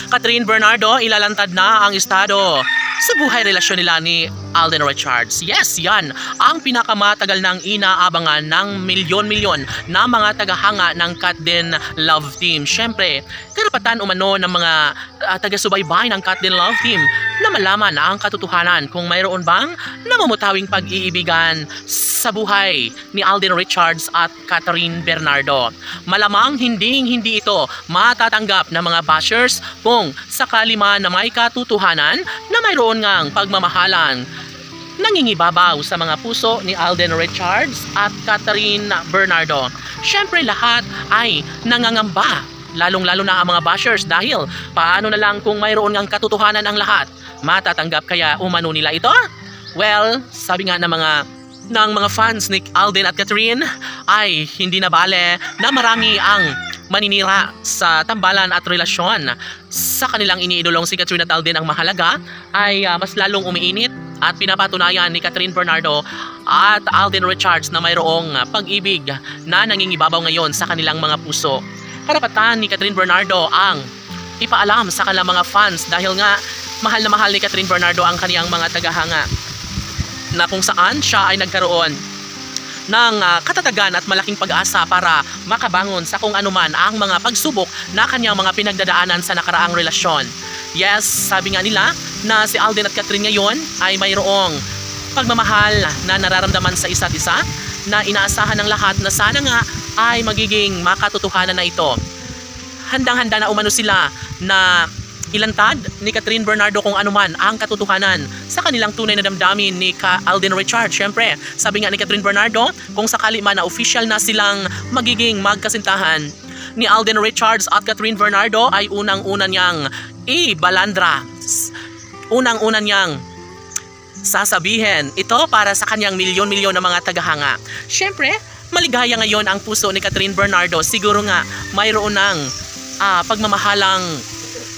Catherine Bernardo, ilalantad na ang estado sa buhay relasyon nila ni Alden Richards. Yes, yan ang pinakamatagal ng inaabangan ng milyon-milyon na mga tagahanga ng Kat Din Love Team. Siyempre, karapatan umano ng mga taga-subaybay ng Kat Din Love Team na malaman ang katotohanan kung mayroon bang namumutawing pag-iibigan sa buhay ni Alden Richards at Catherine Bernardo. Malamang hindi ito matatanggap ng mga bashers kung sakali man na may katotohanan na mayroon ngang pagmamahalan nangingibabaw sa mga puso ni Alden Richards at Catherine Bernardo. Siyempre lahat ay nangangamba, lalong-lalo na ang mga bashers dahil paano na lang kung mayroon ngang katotohanan ang lahat? Matatanggap kaya umano nila ito? Well, sabi nga ng mga fans ni Alden at Catherine ay hindi na bale na marami ang maninira sa tambalan at relasyon sa kanilang iniidolong si Catherine at Alden. Ang mahalaga ay mas lalong umiinit at pinapatunayan ni Catherine Bernardo at Alden Richards na mayroong pag-ibig na nangingibabaw ngayon sa kanilang mga puso. Karapatan ni Catherine Bernardo ang ipaalam sa kanilang mga fans dahil nga mahal na mahal ni Catherine Bernardo ang kaniyang mga tagahanga, na kung saan siya ay nagkaroon ng katatagan at malaking pag-asa para makabangon sa kung anuman ang mga pagsubok na kanyang mga pinagdadaanan sa nakaraang relasyon. Yes, sabi nga nila na si Alden at Catherine ngayon ay mayroong pagmamahal na nararamdaman sa isa't isa na inaasahan ng lahat na sana nga ay magiging makatotohanan na ito. Handang-handa na umano sila na ilantad ni Catherine Bernardo kung anuman ang katotohanan sa kanilang tunay na damdamin ni Alden Richards. Siyempre, sabi nga ni Catherine Bernardo, kung sakali man na official na silang magiging magkasintahan ni Alden Richards at Catherine Bernardo ay unang-una niyang ibalandra. Unang-una niyang sasabihin ito para sa kanyang milyon-milyon na mga tagahanga. Siyempre, maligaya ngayon ang puso ni Catherine Bernardo. Siguro nga mayroon ng pagmamahalang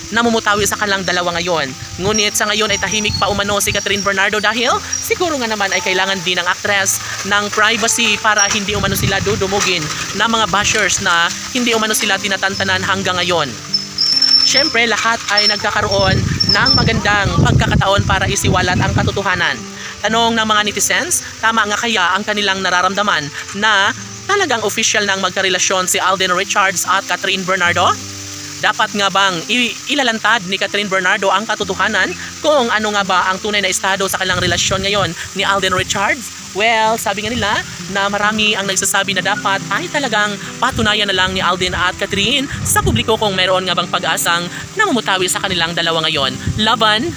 namumutawi sa kanilang dalawa ngayon. Ngunit sa ngayon ay tahimik pa umano si Catherine Bernardo dahil siguro nga naman ay kailangan din ng actress ng privacy para hindi umano sila dudumugin ng mga bashers na hindi umano sila tinatantanan hanggang ngayon. Siyempre lahat ay nagkakaroon ng magandang pagkakataon para isiwalat ang katotohanan. Tanong ng mga netizens, tama nga kaya ang kanilang nararamdaman na talagang official nang magkarelasyon si Alden Richards at Catherine Bernardo? Dapat nga bang ilalantad ni Catherine Bernardo ang katotohanan kung ano nga ba ang tunay na estado sa kanilang relasyon ngayon ni Alden Richards? Well, sabi nga nila na marami ang nagsasabi na dapat ay talagang patunayan na lang ni Alden at Catherine sa publiko kung mayroon nga bang pag-asang namumutawi sa kanilang dalawa ngayon. Laban!